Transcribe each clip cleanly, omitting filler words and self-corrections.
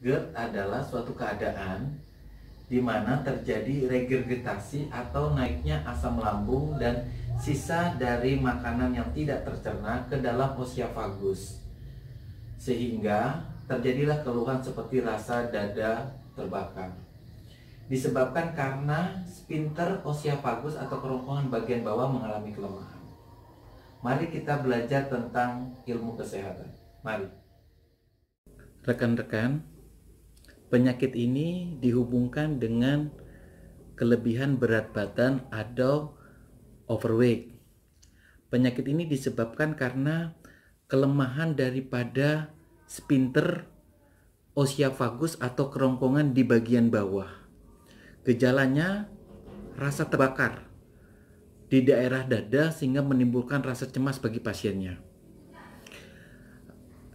GERD adalah suatu keadaan di mana terjadi regurgitasi atau naiknya asam lambung dan sisa dari makanan yang tidak tercerna ke dalam oesophagus, sehingga terjadilah keluhan seperti rasa dada terbakar. Disebabkan karena sphincter oesophagus atau kerongkongan bagian bawah mengalami kelemahan. Mari kita belajar tentang ilmu kesehatan. Mari. Rekan-rekan, penyakit ini dihubungkan dengan kelebihan berat badan atau overweight. Penyakit ini disebabkan karena kelemahan daripada sphincter oesophagus atau kerongkongan di bagian bawah. Gejalanya rasa terbakar di daerah dada sehingga menimbulkan rasa cemas bagi pasiennya.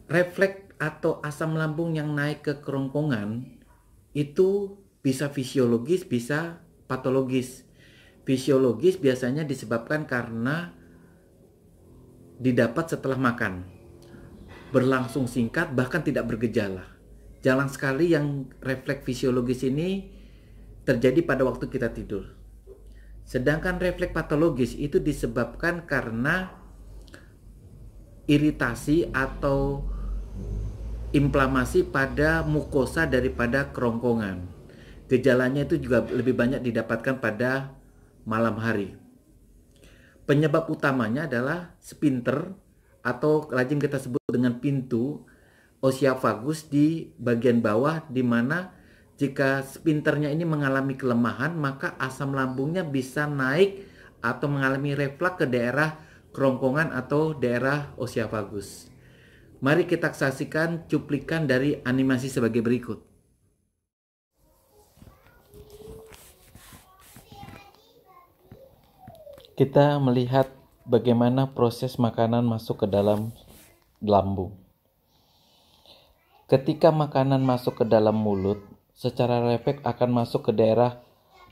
Refleks atau asam lambung yang naik ke kerongkongan itu bisa fisiologis, bisa patologis. Fisiologis biasanya disebabkan karena didapat setelah makan, berlangsung singkat bahkan tidak bergejala. Jarang sekali yang refleks fisiologis ini terjadi pada waktu kita tidur. Sedangkan refleks patologis itu disebabkan karena iritasi atau inflamasi pada mukosa daripada kerongkongan. Gejalanya itu juga lebih banyak didapatkan pada malam hari. Penyebab utamanya adalah sphincter atau lazim kita sebut dengan pintu oesophagus di bagian bawah, di mana jika sphincternya ini mengalami kelemahan, maka asam lambungnya bisa naik atau mengalami refleks ke daerah kerongkongan atau daerah oesophagus. Mari kita saksikan cuplikan dari animasi sebagai berikut. Kita melihat bagaimana proses makanan masuk ke dalam lambung. Ketika makanan masuk ke dalam mulut, secara refleks akan masuk ke daerah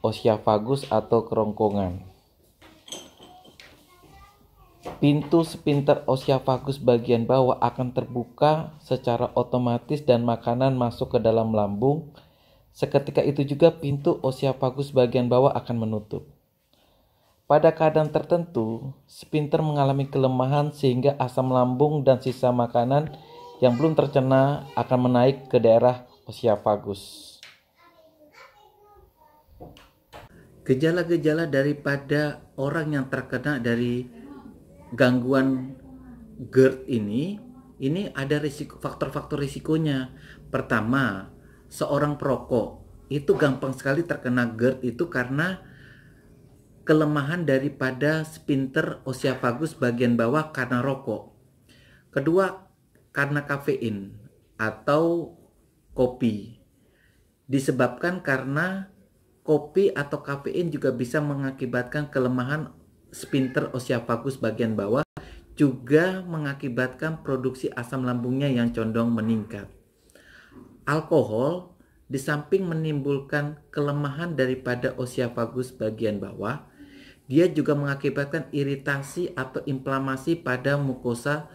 oesophagus atau kerongkongan. Pintu sphincter oesophagus bagian bawah akan terbuka secara otomatis dan makanan masuk ke dalam lambung. Seketika itu juga pintu oesophagus bagian bawah akan menutup. Pada keadaan tertentu, sphincter mengalami kelemahan sehingga asam lambung dan sisa makanan yang belum tercerna akan menaik ke daerah oesophagus. Gejala-gejala daripada orang yang terkena dari gangguan GERD ini ada faktor-faktor risikonya. Pertama, seorang perokok itu gampang sekali terkena GERD itu karena kelemahan daripada sphincter oesophagus bagian bawah karena rokok. Kedua, karena kafein atau kopi. Disebabkan karena kopi atau kafein juga bisa mengakibatkan kelemahan sphincter oesophagus bagian bawah, juga mengakibatkan produksi asam lambungnya yang condong meningkat. Alkohol di samping menimbulkan kelemahan daripada oesophagus bagian bawah, dia juga mengakibatkan iritasi atau inflamasi pada mukosa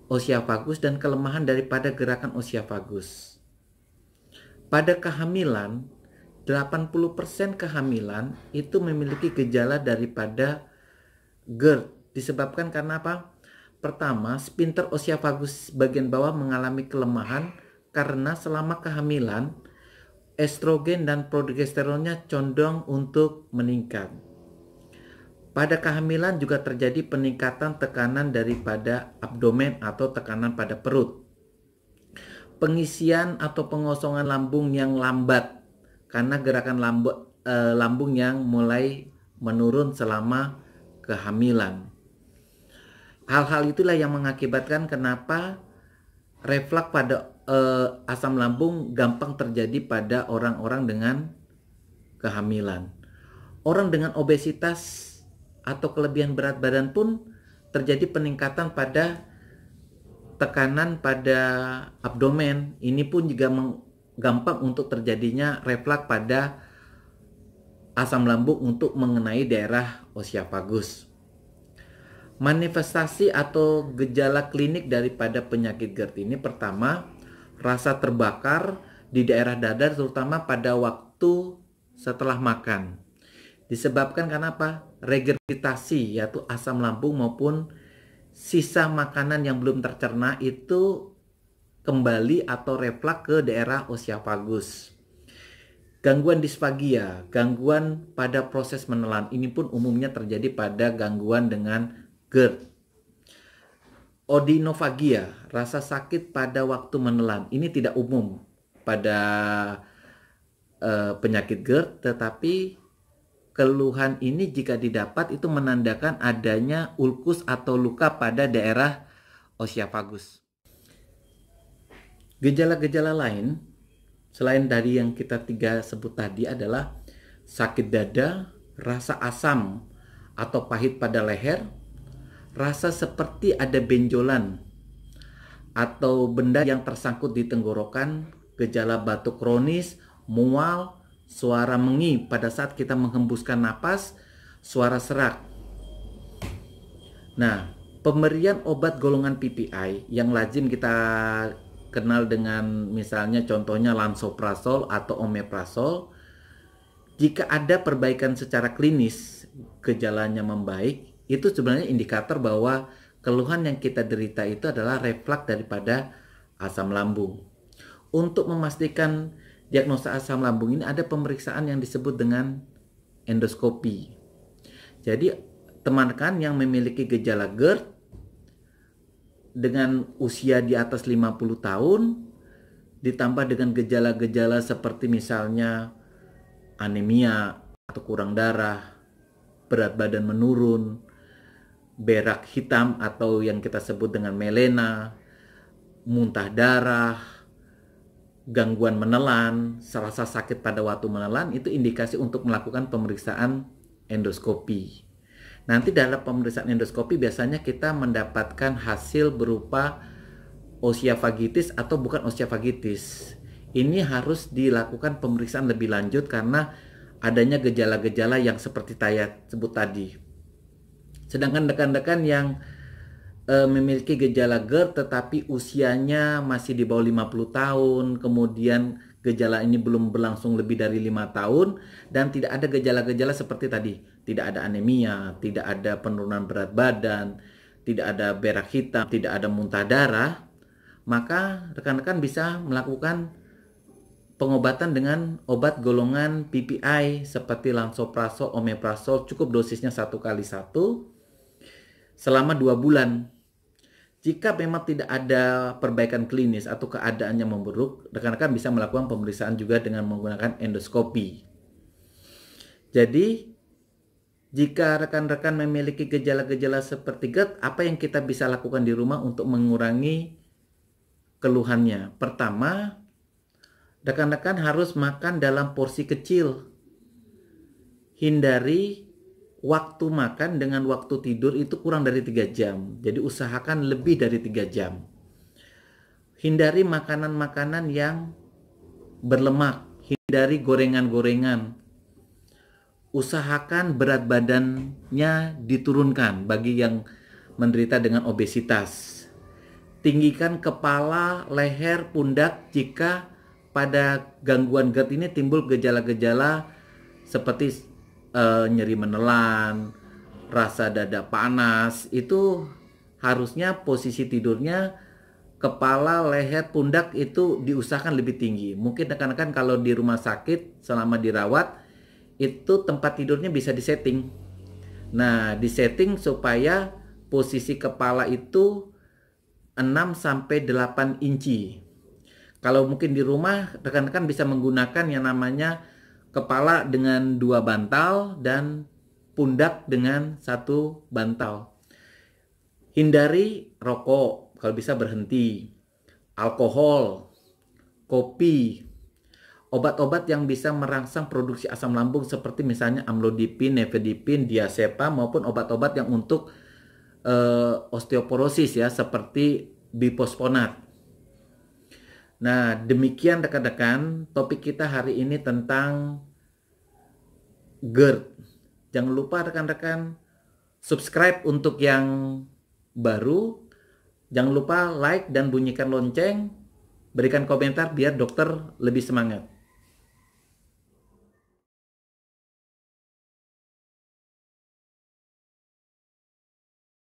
oesophagus dan kelemahan daripada gerakan oesophagus. Pada kehamilan, 80% kehamilan itu memiliki gejala daripada GERD. Disebabkan karena apa? Pertama, sphincter oesophagus bagian bawah mengalami kelemahan karena selama kehamilan estrogen dan progesteronnya condong untuk meningkat. Pada kehamilan juga terjadi peningkatan tekanan daripada abdomen atau tekanan pada perut. Pengisian atau pengosongan lambung yang lambat karena gerakan lambung yang mulai menurun selama kehamilan. Hal-hal itulah yang mengakibatkan kenapa refleks pada asam lambung gampang terjadi pada orang-orang dengan kehamilan. Orang dengan obesitas atau kelebihan berat badan pun terjadi peningkatan pada tekanan pada abdomen. Ini pun juga gampang untuk terjadinya refleks pada asam lambung untuk mengenai daerah oesophagus. Manifestasi atau gejala klinik daripada penyakit GERD ini pertama, rasa terbakar di daerah dada, terutama pada waktu setelah makan. Disebabkan karena apa? Regurgitasi, yaitu asam lambung maupun sisa makanan yang belum tercerna itu kembali atau refleks ke daerah osiafagus. Gangguan disfagia, gangguan pada proses menelan, ini pun umumnya terjadi pada gangguan dengan GERD. Odinofagia, rasa sakit pada waktu menelan, ini tidak umum pada penyakit GERD, tetapi keluhan ini jika didapat itu menandakan adanya ulkus atau luka pada daerah osiafagus. Gejala-gejala lain selain dari yang kita tiga sebut tadi adalah sakit dada, rasa asam atau pahit pada leher, rasa seperti ada benjolan atau benda yang tersangkut di tenggorokan, gejala batuk kronis, mual, suara mengi pada saat kita menghembuskan napas, suara serak. Nah, pemberian obat golongan PPI yang lazim kita kenal dengan misalnya contohnya lansoprazol atau omeprazol, jika ada perbaikan secara klinis, gejalanya membaik, itu sebenarnya indikator bahwa keluhan yang kita derita itu adalah refleks daripada asam lambung. Untuk memastikan diagnosa asam lambung ini ada pemeriksaan yang disebut dengan endoskopi. Jadi teman-teman yang memiliki gejala GERD dengan usia di atas 50 tahun ditambah dengan gejala-gejala seperti misalnya anemia atau kurang darah, berat badan menurun, berak hitam atau yang kita sebut dengan melena, muntah darah, gangguan menelan, rasa sakit pada waktu menelan, itu indikasi untuk melakukan pemeriksaan endoskopi. Nanti dalam pemeriksaan endoskopi biasanya kita mendapatkan hasil berupa osiafagitis atau bukan osiafagitis. Ini harus dilakukan pemeriksaan lebih lanjut karena adanya gejala-gejala yang seperti saya sebut tadi. Sedangkan rekan-rekan yang memiliki gejala GERD tetapi usianya masih di bawah 50 tahun, kemudian gejala ini belum berlangsung lebih dari 5 tahun dan tidak ada gejala-gejala seperti tadi, tidak ada anemia, tidak ada penurunan berat badan, tidak ada berak hitam, tidak ada muntah darah, maka rekan-rekan bisa melakukan pengobatan dengan obat golongan PPI seperti lansoprazol, omeprazol, cukup dosisnya 1x1 selama 2 bulan. Jika memang tidak ada perbaikan klinis atau keadaannya memburuk, rekan-rekan bisa melakukan pemeriksaan juga dengan menggunakan endoskopi. Jadi, jika rekan-rekan memiliki gejala-gejala seperti GERD, apa yang kita bisa lakukan di rumah untuk mengurangi keluhannya? Pertama, rekan-rekan harus makan dalam porsi kecil. Hindari waktu makan dengan waktu tidur itu kurang dari 3 jam. Jadi usahakan lebih dari 3 jam. Hindari makanan-makanan yang berlemak. Hindari gorengan-gorengan. Usahakan berat badannya diturunkan bagi yang menderita dengan obesitas. Tinggikan kepala, leher, pundak jika pada gangguan GERD ini timbul gejala-gejala seperti nyeri menelan, rasa dada panas, itu harusnya posisi tidurnya kepala, leher, pundak itu diusahakan lebih tinggi. Mungkin rekan-rekan kalau di rumah sakit selama dirawat itu tempat tidurnya bisa disetting. Nah, disetting supaya posisi kepala itu 6-8 inci. Kalau mungkin di rumah rekan-rekan bisa menggunakan yang namanya kepala dengan 2 bantal dan pundak dengan 1 bantal. Hindari rokok, kalau bisa berhenti. Alkohol, kopi, obat-obat yang bisa merangsang produksi asam lambung seperti misalnya amlodipin, nifedipin, diazepam maupun obat-obat yang untuk osteoporosis ya seperti bifosfonat. Nah, demikian rekan-rekan topik kita hari ini tentang GERD. Jangan lupa rekan-rekan subscribe untuk yang baru. Jangan lupa like dan bunyikan lonceng berikan komentar biar dokter lebih semangat.